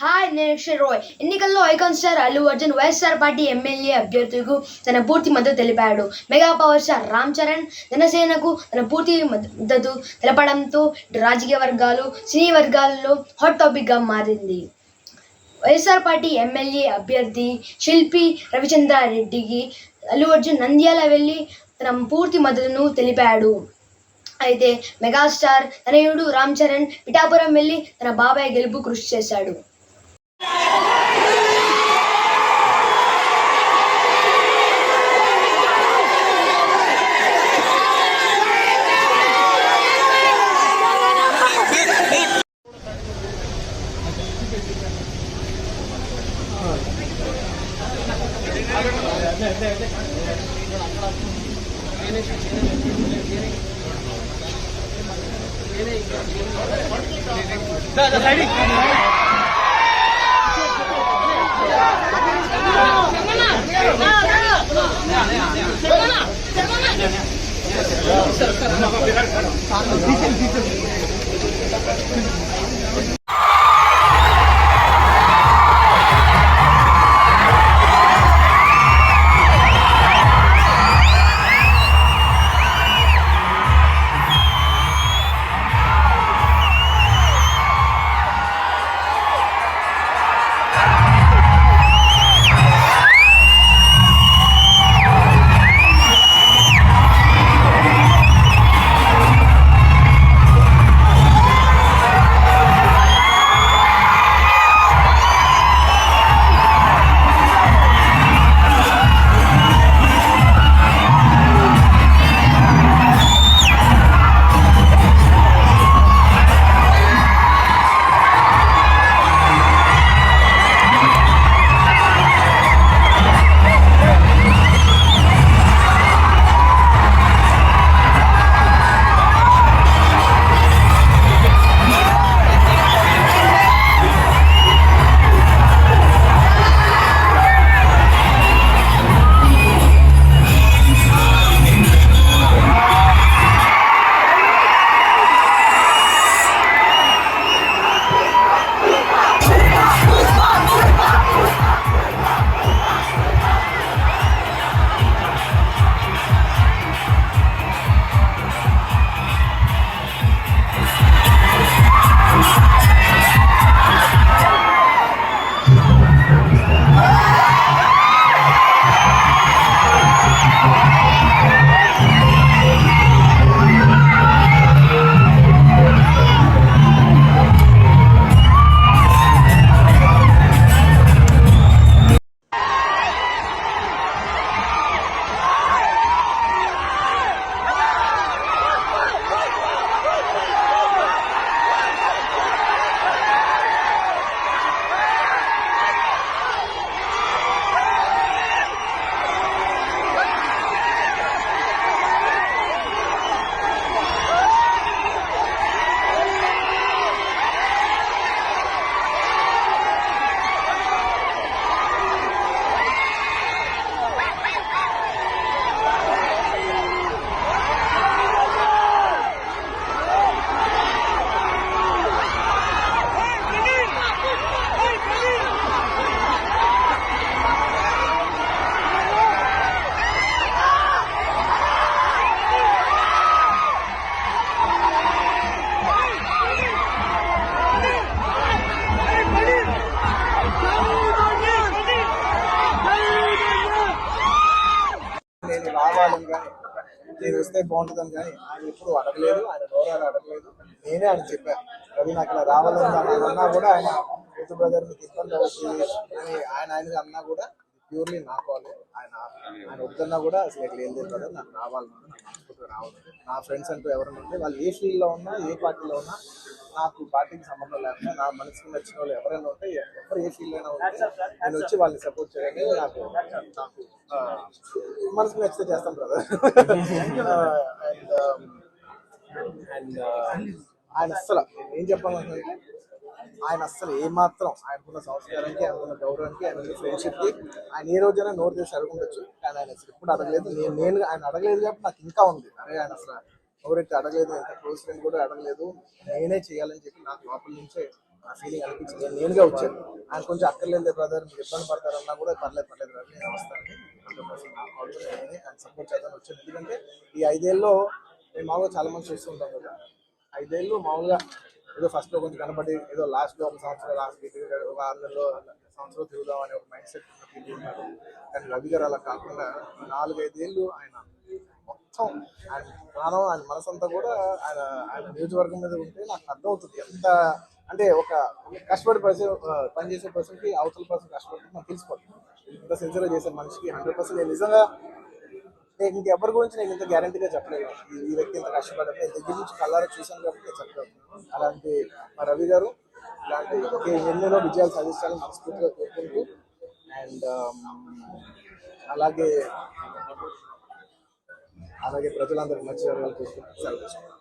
Hi నేను రోయ్. ఎన్నికల్లో icon star Allu Arjun YSR party MLA అభ్యర్థులకు తన పూర్తి మద్దతు తెలిపాడు. Mega power star Ram Charan జనసేనకు తన పూర్తి మద్దతు తెలపడంతో రాజకీయ వర్గాలు, సినీ వర్గాల్లో హాట్ టాపిక్గా మారింది. వైఎస్ఆర్ పార్టీ ఎమ్మెల్యే అభ్యర్థి శిల్పి రవిచంద్రారెడ్డికి అల్లు అర్జున్ నంద్యాల వెళ్లి తన పూర్తి మద్దతును తెలిపాడు. అయితే మెగాస్టార్ తనయుడు రామ్ చరణ్ పిఠాపురం వెళ్లి తన బాబాయ్ గెలుపు కృషి చేశాడు. రావాలని కానీ నేను వస్తే బాగుంటుందని కానీ ఆయన ఎప్పుడు అడగలేదు, ఆయన గౌరవాలు అడగలేదు. నేనే ఆయన చెప్పాను, రవి నాకు ఇలా రావాలని అన్నా కూడా ఆయన ఋతు బ్రదర్ మీకు ఇబ్బంది అవుతుంది అని ఆయన అన్నా కూడా ప్యూర్లీ నా కాల్. ఆయన వద్దన్నా కూడా అసలు ఇక్కడ ఏం లేదు, నాకు రావాలన్నా నాకు మనస్ఫూర్తిగా రావాలి. నా ఫ్రెండ్స్ అంటూ ఎవరైనా ఉంటే వాళ్ళు ఏ ఫీల్డ్లో ఉన్నా, ఏ పార్టీలో ఉన్నా, నాకు పార్టీకి సంబంధం లేకుండా నా మనసుకు నచ్చిన వాళ్ళు ఎవరైనా ఉంటే, ఎవరు ఏ ఫీల్డ్ అయినా ఉంటే నేను వచ్చి వాళ్ళని సపోర్ట్ చేయడానికి నాకు మనసుకు నచ్చితే చేస్తాం కదా. అండ్ ఆయన అస్సలు ఏం చెప్పాలంటే ఆయన అస్సలు ఏమాత్రం ఆయనకున్న సంస్కారానికి, ఆయనకున్న గౌరవానికి, ఆయనకున్న ఫ్రెండ్షిప్కి ఆయన ఏ రోజైనా నోరు చేసి అడుగుండొచ్చు. కానీ ఆయన అసలు ఎప్పుడు అడగలేదు. నేను ఆయన అడగలేదు కాబట్టి నాకు ఇంకా ఉంది, అరే ఆయన అసలు ఎవరైతే అడగలేదు, ఎంత క్లోజ్ ఫ్రెండ్ కూడా అడగలేదు, నేనే చేయాలని చెప్పి నాకు లోపల నుంచే ఆ ఫీలింగ్ అనిపించింది. నేనుగా వచ్చాను. ఆయన కొంచెం అక్కర్లేదు బ్రదర్ మీరు ఇబ్బంది పడతారన్నా కూడా పర్లేదు రవి నేను వస్తాను ఆయన సపోర్ట్ చేద్దామని వచ్చాను. ఎందుకంటే ఈ 5 ఏళ్ళలో మేము మామూలుగా చాలా మంది చూస్తుంటాం కదా, 5 ఏళ్ళు మామూలుగా ఏదో ఫస్ట్ లో కొంచెం కనబడి ఏదో లాస్ట్ లో ఒక సంవత్సరం లాస్ట్ ఒక 6 నెలలో సంవత్సరం తిరుగుదాం అనే ఒక మైండ్ సెట్ ఉన్నారు. కానీ రవి గారు అలా కాకుండా 4-5 ఏళ్ళు ఆయన మొత్తం ఆయన ప్రాణం ఆయన మనసంతా కూడా ఆయన నియోజకవర్గం మీద ఉంటే నాకు అర్థమవుతుంది ఎంత అంటే ఒక కష్టపడి పనిచేసే పర్సన్కి అవతల పర్సన్ కష్టపడి నాకు తెలిసిపోతుంది. ఇంత సిన్సియర్గా చేసే మనిషికి 100% నేను నిజంగా నేను ఇంకెవరి గురించి నేను ఇంత గ్యారంటీగా చెప్పలేదు. ఈ వ్యక్తి ఇంత కష్టపడ్డా నేను దగ్గర నుంచి కళ్ళారా చూశాను కాబట్టి నేను చెప్పగలను. అలాంటి మా రవి గారు ఇలాంటి ఎన్నెన్నో విజయాలు సాధించాలని మనస్ఫూర్తిగా కోరుకుంటూ అండ్ అలాగే ప్రజలందరికీ మంచి జరగాలని చూసుకుంటూ సెలవు తీసుకుంటాం.